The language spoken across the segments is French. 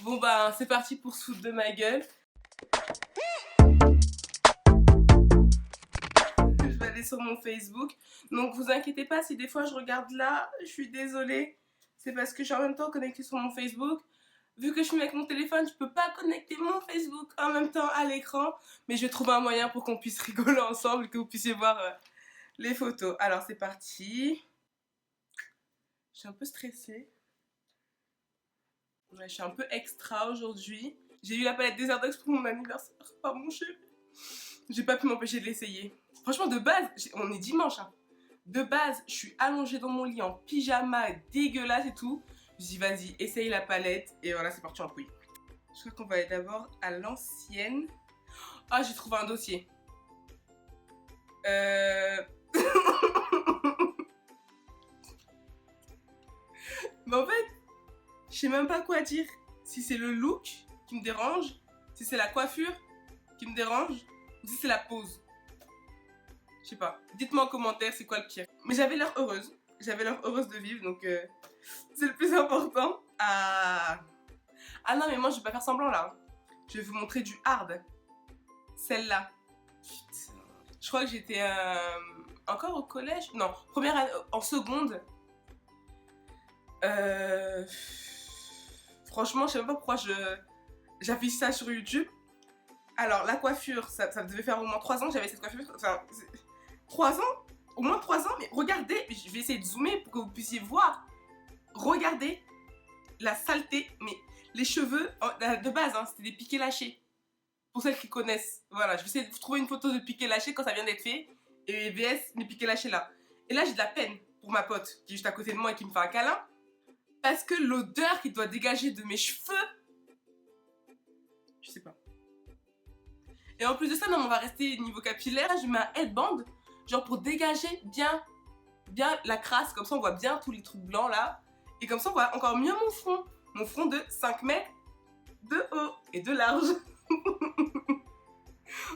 Bon bah c'est parti pour se foutre de ma gueule. Je vais aller sur mon Facebook. Donc vous inquiétez pas si des fois je regarde là, je suis désolée. C'est parce que je suis en même temps connectée sur mon Facebook. Vu que je suis avec mon téléphone, je peux pas connecter mon Facebook en même temps à l'écran. Mais je vais trouver un moyen pour qu'on puisse rigoler ensemble et que vous puissiez voir les photos. Alors c'est parti. Je suis un peu stressée. Ouais, je suis un peu extra aujourd'hui. J'ai eu la palette Desertox pour mon anniversaire. Oh mon chéri. J'ai pas pu m'empêcher de l'essayer. Franchement, de base, on est dimanche. Hein. De base, je suis allongée dans mon lit en pyjama, dégueulasse et tout. Je dis vas-y, essaye la palette. Et voilà, c'est parti en couille. Je crois qu'on va aller d'abord à l'ancienne. Ah, j'ai trouvé un dossier. Mais en fait, je sais même pas quoi dire. Si c'est le look qui me dérange, si c'est la coiffure qui me dérange, ou si c'est la pose. Je sais pas. Dites-moi en commentaire c'est quoi le pire. Mais j'avais l'air heureuse. J'avais l'air heureuse de vivre, donc c'est le plus important. Ah non, mais moi je vais pas faire semblant là. Je vais vous montrer du hard. Celle-là. Putain. Je crois que j'étais encore au collège. Non, première année, en seconde. Franchement, je sais même pas pourquoi j'affiche ça sur YouTube. Alors, la coiffure, ça devait faire au moins 3 ans que j'avais cette coiffure. Enfin, 3 ans? Au moins 3 ans, mais regardez, je vais essayer de zoomer pour que vous puissiez voir. Regardez la saleté, mais les cheveux, de base, hein, c'était des piqués lâchés. Pour celles qui connaissent. Voilà, je vais essayer de trouver une photo de piqué lâché quand ça vient d'être fait. Et VS, les piqués lâchés là. Et là, j'ai de la peine pour ma pote qui est juste à côté de moi et qui me fait un câlin. Parce que l'odeur qui doit dégager de mes cheveux, je sais pas. Et en plus de ça, non, on va rester niveau capillaire. Je mets un headband, genre pour dégager bien la crasse. Comme ça, on voit bien tous les trucs blancs là. Et comme ça, on voit encore mieux mon front. Mon front de 5 mètres de haut et de large.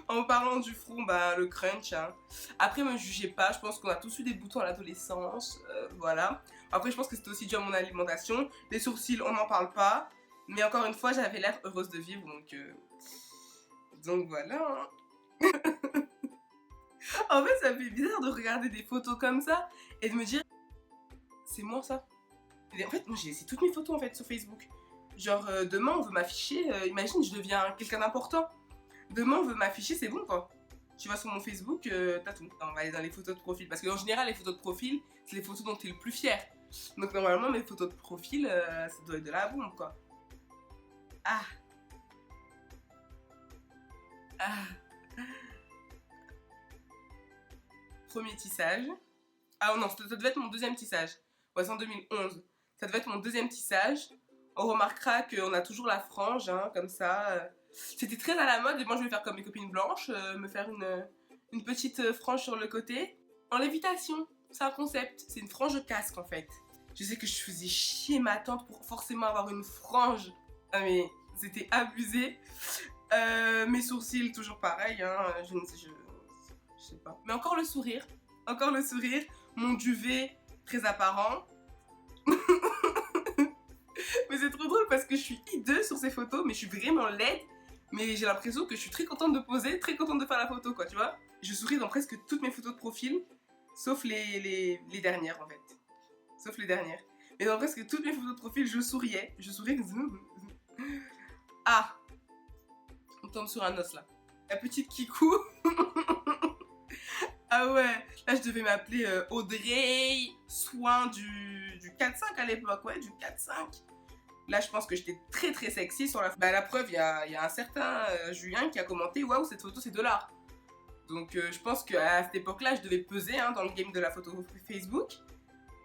En parlant du front, bah le crunch. Hein. Après, me jugez pas, je pense qu'on a tous eu des boutons à l'adolescence. Voilà. Après, je pense que c'était aussi dû à mon alimentation. Les sourcils, on n'en parle pas. Mais encore une fois, j'avais l'air heureuse de vivre, donc voilà. Hein. En fait, ça fait bizarre de regarder des photos comme ça et de me dire, c'est moi ça. Et en fait, moi j'ai laissé toutes mes photos en fait sur Facebook. Genre, demain on veut m'afficher, imagine, je deviens quelqu'un d'important. Demain on veut m'afficher, c'est bon quoi. Tu vas sur mon Facebook, t'as tout. On va aller dans les photos de profil. Parce qu'en général, les photos de profil, c'est les photos dont tu es le plus fier. Donc normalement, mes photos de profil, ça doit être de la bombe quoi. Ah. Ah. Premier tissage. Ah non, ça devait être mon deuxième tissage. Ouais, c'est en 2011. Ça devait être mon deuxième tissage. On remarquera qu'on a toujours la frange, hein, comme ça. C'était très à la mode et moi je vais faire comme mes copines blanches, me faire une petite frange sur le côté. En lévitation, c'est un concept, c'est une frange casque en fait. Je sais que je faisais chier ma tante pour forcément avoir une frange. Ah mais c'était abusé. Mes sourcils, toujours pareil, hein, je sais pas. Mais encore le sourire, mon duvet très apparent. Mais c'est trop drôle parce que je suis hideuse sur ces photos, mais je suis vraiment laide. Mais j'ai l'impression que je suis très contente de poser, très contente de faire la photo, quoi, tu vois. Je souris dans presque toutes mes photos de profil, sauf les dernières, en fait. Sauf les dernières. Mais dans presque toutes mes photos de profil, je souriais. Ah, on tombe sur un os, là. La petite Kikou. Ah ouais, là je devais m'appeler Audrey Soin du 4-5 à l'époque, ouais, du 4-5. Là, je pense que j'étais très très sexy sur la... Bah la preuve, il y a un certain Julien qui a commenté « Waouh, cette photo c'est de l'art ». Donc je pense qu'à cette époque-là, je devais peser hein, dans le game de la photo Facebook.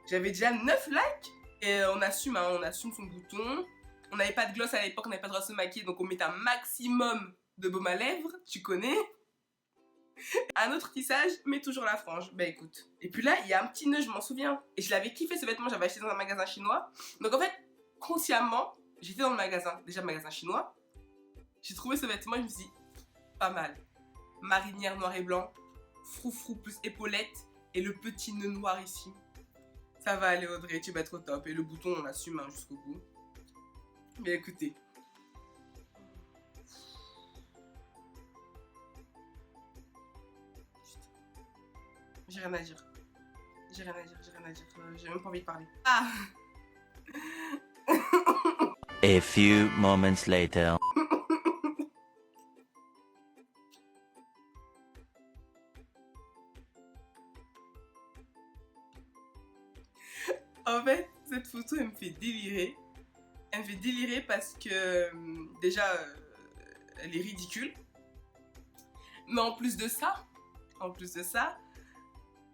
J'avais déjà 9 likes et on assume son bouton. On n'avait pas de gloss à l'époque, on n'avait pas le droit de se maquiller, donc on mettait un maximum de baume à lèvres, tu connais. Un autre tissage, mais toujours la frange. Bah écoute. Et puis là, il y a un petit nœud, je m'en souviens. Et je l'avais kiffé ce vêtement, j'avais acheté dans un magasin chinois. Donc en fait, consciemment, j'étais dans le magasin, déjà magasin chinois. J'ai trouvé ce vêtement, je me suis dit, pas mal. Marinière noir et blanc, froufrou plus épaulette et le petit nœud noir ici. Ça va aller Audrey, tu vas être au top. Et le bouton, on assume hein, jusqu'au bout. Mais écoutez, J'ai rien à dire. J'ai rien à dire, j'ai rien à dire. J'ai même pas envie de parler. Ah. A few moments later. En fait, cette photo, elle me fait délirer. Elle me fait délirer parce que déjà, elle est ridicule. Mais en plus de ça,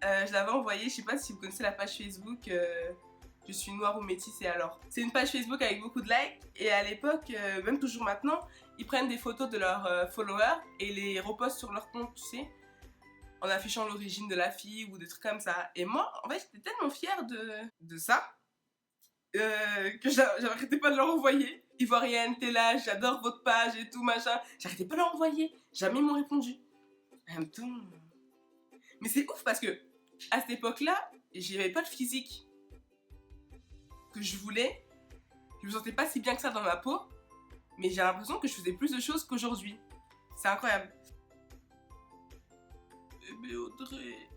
je l'avais envoyée, je sais pas si vous connaissez la page Facebook Je suis noire ou métisse et alors. C'est une page Facebook avec beaucoup de likes et à l'époque, même toujours maintenant, ils prennent des photos de leurs followers et les repostent sur leur compte, tu sais, en affichant l'origine de la fille ou des trucs comme ça. Et moi, en fait, j'étais tellement fière de ça que j'arrêtais pas de leur envoyer. Ivoirienne, t'es là, j'adore votre page et tout, machin. J'arrêtais pas de leur envoyer. Jamais ils m'ont répondu. En même temps... Mais c'est ouf parce que à cette époque-là, j'avais pas le physique que je voulais. Je me sentais pas si bien que ça dans ma peau. Mais j'ai l'impression que je faisais plus de choses qu'aujourd'hui. C'est incroyable. Bébé Audrey,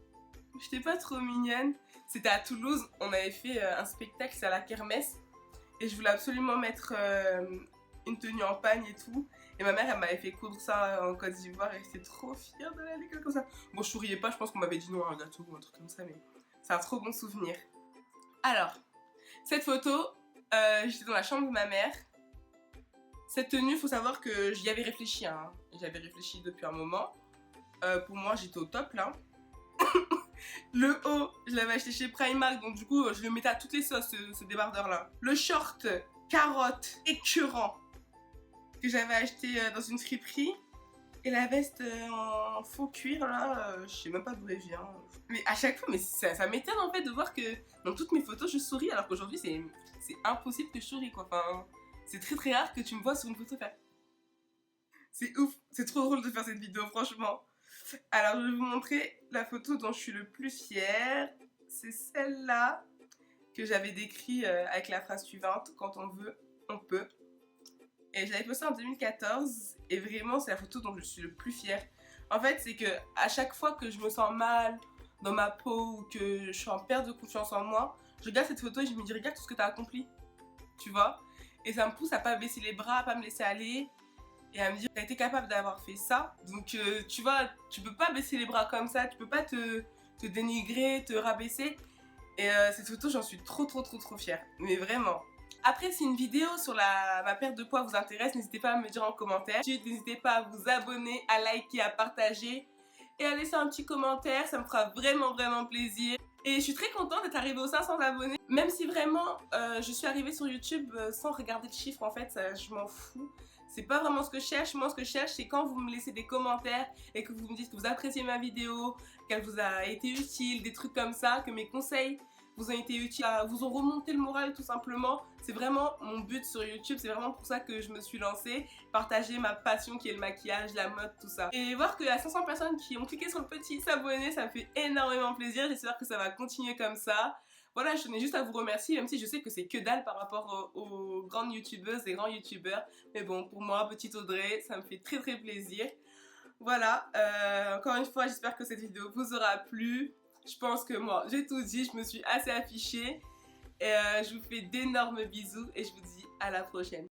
j'étais pas trop mignonne. C'était à Toulouse, on avait fait un spectacle, c'est à la kermesse. Et je voulais absolument mettre une tenue en pagne et tout. Et ma mère, elle m'avait fait coudre ça en Côte d'Ivoire et j'étais trop fière d'aller à l'école comme ça. Bon, je souriais pas, je pense qu'on m'avait dit non à un gâteau ou un truc comme ça, mais c'est un trop bon souvenir. Alors, cette photo, j'étais dans la chambre de ma mère. Cette tenue, faut savoir que j'y avais réfléchi, hein. J'avais réfléchi depuis un moment. Pour moi, j'étais au top là. Le haut, je l'avais acheté chez Primark, donc du coup, je le mettais à toutes les sauces, ce débardeur là. Le short, carotte, écœurant, que j'avais acheté dans une friperie. Et la veste en faux cuir là, je sais même pas d'où elle vient. Mais à chaque fois, mais ça m'étonne en fait de voir que dans toutes mes photos, je souris, alors qu'aujourd'hui, c'est impossible que je souris quoi. Enfin, c'est très très rare que tu me vois sur une photo faire. C'est ouf, c'est trop drôle de faire cette vidéo, franchement. Alors, je vais vous montrer la photo dont je suis le plus fière. C'est celle-là que j'avais décrit avec la phrase suivante: quand on veut, on peut. Et j'avais posté en 2014 et vraiment c'est la photo dont je suis le plus fière. En fait, c'est que à chaque fois que je me sens mal dans ma peau ou que je suis en perte de confiance en moi, je regarde cette photo et je me dis regarde tout ce que tu as accompli. Tu vois? Et ça me pousse à pas baisser les bras, à pas me laisser aller et à me dire t'as été capable d'avoir fait ça. Donc tu vois, tu peux pas baisser les bras comme ça, tu peux pas te dénigrer, te rabaisser. Et cette photo, j'en suis trop fière. Mais vraiment. Après, si une vidéo sur ma perte de poids vous intéresse, n'hésitez pas à me dire en commentaire. N'hésitez pas à vous abonner, à liker, à partager et à laisser un petit commentaire. Ça me fera vraiment plaisir. Et je suis très contente d'être arrivée aux 500 abonnés. Même si vraiment, je suis arrivée sur YouTube sans regarder le chiffre, en fait, je m'en fous. C'est pas vraiment ce que je cherche. Moi, ce que je cherche, c'est quand vous me laissez des commentaires et que vous me dites que vous appréciez ma vidéo, qu'elle vous a été utile, des trucs comme ça, que mes conseils vous ont été utiles, vous ont remonté le moral tout simplement. C'est vraiment mon but sur YouTube, c'est vraiment pour ça que je me suis lancée. Partager ma passion qui est le maquillage, la mode, tout ça. Et voir qu'il y a 500 personnes qui ont cliqué sur le petit s'abonner, ça me fait énormément plaisir. J'espère que ça va continuer comme ça. Voilà, je tenais juste à vous remercier, même si je sais que c'est que dalle par rapport aux grandes youtubeuses et grands youtubeurs. Mais bon, pour moi, petite Audrey, ça me fait très plaisir. Voilà, encore une fois, j'espère que cette vidéo vous aura plu. Je pense que moi, j'ai tout dit, je me suis assez affichée. Et je vous fais d'énormes bisous et je vous dis à la prochaine.